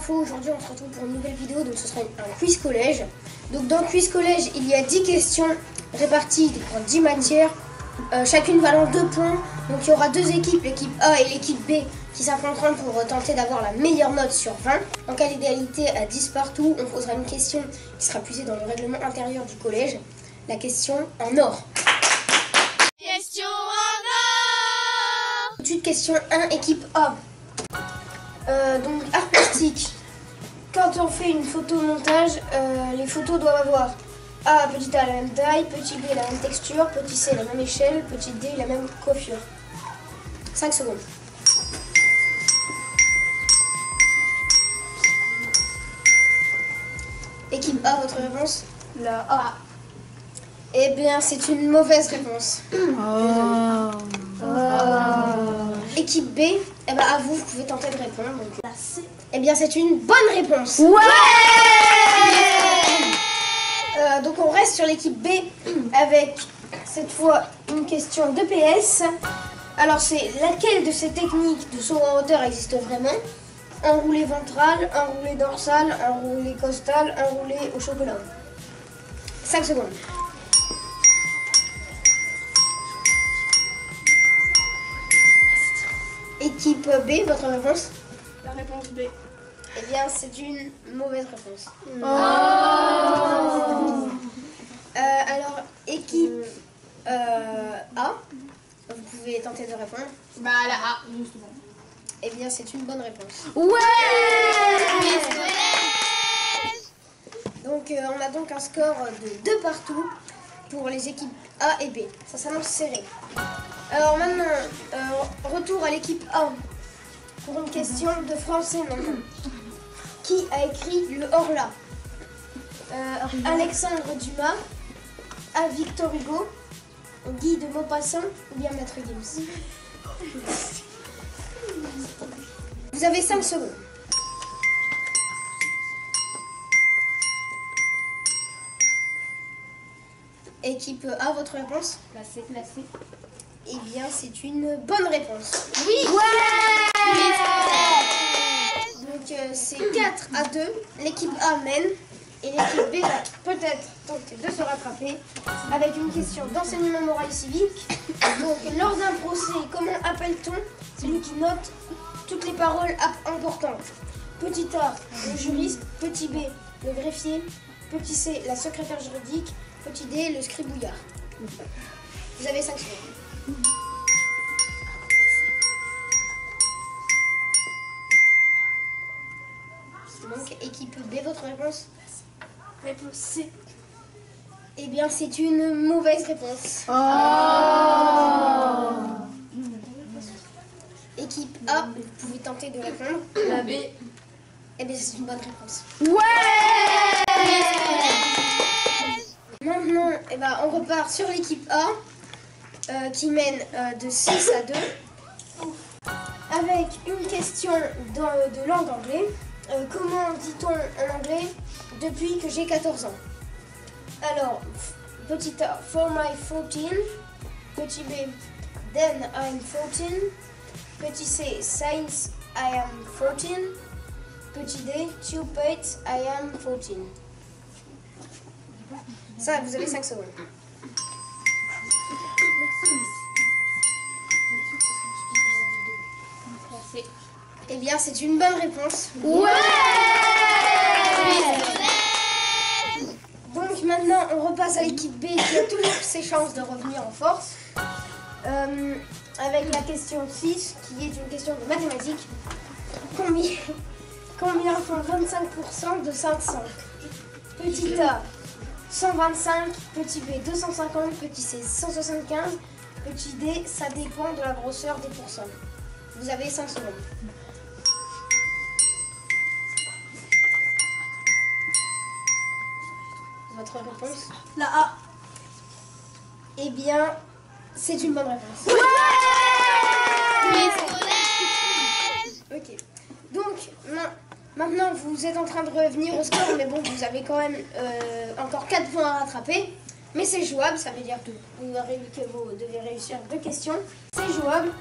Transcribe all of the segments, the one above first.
infos. Aujourd'hui, on se retrouve pour une nouvelle vidéo. Donc, ce sera un quiz collège. Donc, dans le quiz collège, il y a 10 questions réparties en 10 matières, chacune valant 2 points. Donc, il y aura deux équipes, l'équipe A et l'équipe B, qui s'affronteront pour tenter d'avoir la meilleure note sur 20. En cas d'égalité à 10 partout, on posera une question qui sera puisée dans le règlement intérieur du collège. La question en or. Question en or. Tout de suite, question 1, équipe A. Donc, art plastique. Quand on fait une photo montage, les photos doivent avoir A, petit A la même taille, petit B la même texture, petit C la même échelle, petit D la même coiffure. 5 secondes. Équipe A, votre réponse? La A. Eh bien, c'est une mauvaise réponse. Équipe B, eh ben, à vous, vous pouvez tenter de répondre. Donc, La C. eh bien, c'est une bonne réponse. Ouais. Donc, on reste sur l'équipe B avec cette fois une question de PS. Alors, c'est laquelle de ces techniques de saut en hauteur existe vraiment? Enroulé ventral, enroulé dorsal, enroulé costal, enroulé au chocolat. 5 secondes. Équipe B, votre réponse? La réponse B. Eh bien, c'est une mauvaise réponse. Alors, équipe A, vous pouvez tenter de répondre. Bah la A, justement. Eh bien, c'est une bonne réponse. Ouais. Donc, on a donc un score de 2 partout pour les équipes A et B. Ça s'annonce serré. Alors maintenant, retour à l'équipe A pour une question de français maintenant. Qui a écrit le Horla? Alexandre Dumas, A. Victor Hugo, Guy de Maupassant ou bien Maître Gims? Vous avez 5 secondes. Équipe A, votre réponse? La C. La C. Eh bien, c'est une bonne réponse. Oui. Donc, c'est 4-2. L'équipe A mène et l'équipe B va peut-être tenter de se rattraper avec une question d'enseignement moral et civique. Donc, lors d'un procès, comment appelle-t-on celui qui note toutes les paroles importantes? Petit A, le juriste. Petit B, le greffier. Petit C, la secrétaire juridique. Petit D, le scribouillard. Vous avez 5 secondes. Donc, équipe B, votre réponse? Réponse C. Eh bien, c'est une mauvaise réponse. Équipe A, vous pouvez tenter de répondre. La B. Eh bien, c'est une bonne réponse. Ouais. Maintenant, eh ben, on repart sur l'équipe A qui mène de 6 à 2 avec une question de langue anglaise. Comment dit-on en anglais depuis que j'ai 14 ans? Alors, petit A, for my 14. Petit B, then I'm 14. Petit C, since I am 14. Petit D, too late, I am 14. Ça, vous avez 5 secondes. Eh bien, c'est une bonne réponse. Ouais. Donc maintenant, on repasse à l'équipe B qui a toujours ses chances de revenir en force. Avec la question 6, qui est une question de mathématiques. Combien font 25% de 500? Petit A, 125, petit B, 250, petit C, 175, petit D, ça dépend de la grosseur des pourcents. Vous avez 5 secondes. Votre réponse? La A. Eh bien, c'est une bonne réponse. Ok. Donc, maintenant, vous êtes en train de revenir au score, mais bon, vous avez quand même encore 4 points à rattraper. Mais c'est jouable, ça veut dire que vous devez réussir 2 questions. C'est jouable.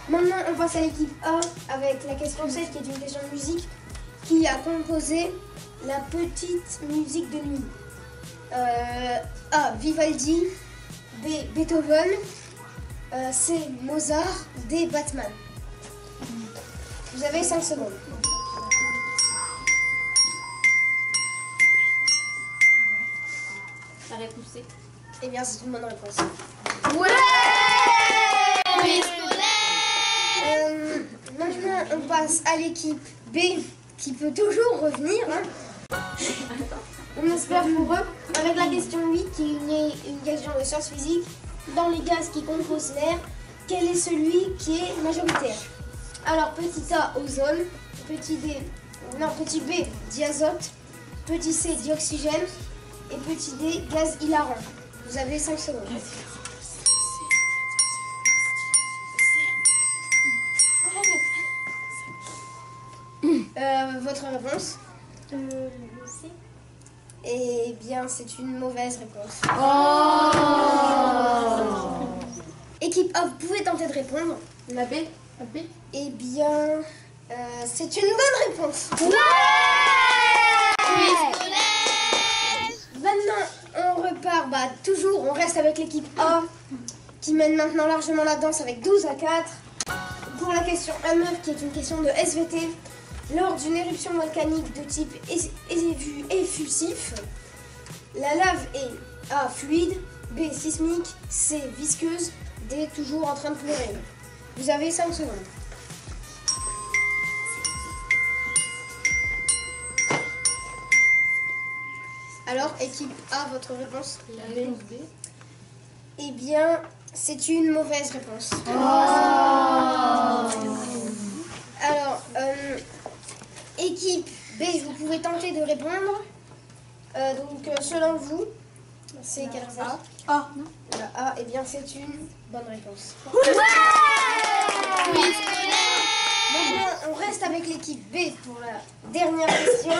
Maintenant, on passe à l'équipe A avec la question 7 qui est une question de musique. qui a composé la petite musique de nuit? A. Vivaldi. B. Beethoven. C. Mozart. D. Batman. Vous avez 5 secondes. La réponse C. Eh bien, c'est une bonne réponse. Ouais. Maintenant, on passe à l'équipe B qui peut toujours revenir. Hein. On espère pour eux. Avec la question 8, qui est une question de sciences physiques. Dans les gaz qui composent l'air, quel est celui qui est majoritaire? Alors, petit A, ozone. Petit B, diazote. Petit C, dioxygène. Et petit D, gaz hilarant. Vous avez 5 secondes. Votre réponse? Le C. Eh bien, c'est une mauvaise réponse. Équipe A, vous pouvez tenter de répondre. La B. La B. Eh bien, c'est une bonne réponse. Maintenant, on repart, toujours, on reste avec l'équipe A, qui mène maintenant largement la danse avec 12 à 4. Pour la question A9, qui est une question de SVT, lors d'une éruption volcanique de type effusif, la lave est A. fluide, B. sismique, C. visqueuse, D. toujours en train de pleurer. Vous avez 5 secondes. Alors, équipe A, votre réponse? La réponse B. Eh bien, c'est une mauvaise réponse. Alors, équipe B, vous pouvez tenter de répondre. Selon vous, c'est quelle réponse? A. La A, eh bien, c'est une bonne réponse. Maintenant, on reste avec l'équipe B pour la dernière question,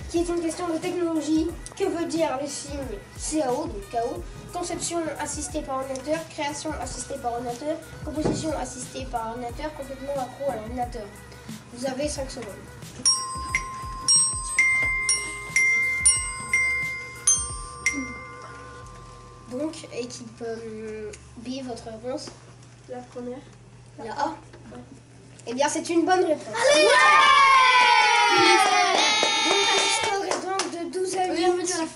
qui est une question de technologie. Que veut dire le signe CAO, donc KO? Conception assistée par ordinateur, création assistée par ordinateur, composition assistée par ordinateur, complètement accro à l'ordinateur. Vous avez 5 secondes. Donc, équipe B, votre réponse? La première. La A? Eh bien, c'est une bonne réponse. Donc, le score est donc de 12 à 8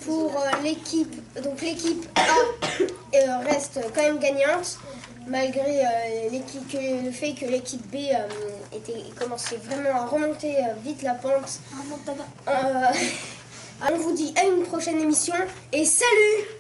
pour l'équipe. Donc, l'équipe A reste quand même gagnante, malgré le fait que l'équipe B commençait vraiment à remonter vite la pente. On vous dit à une prochaine émission et salut!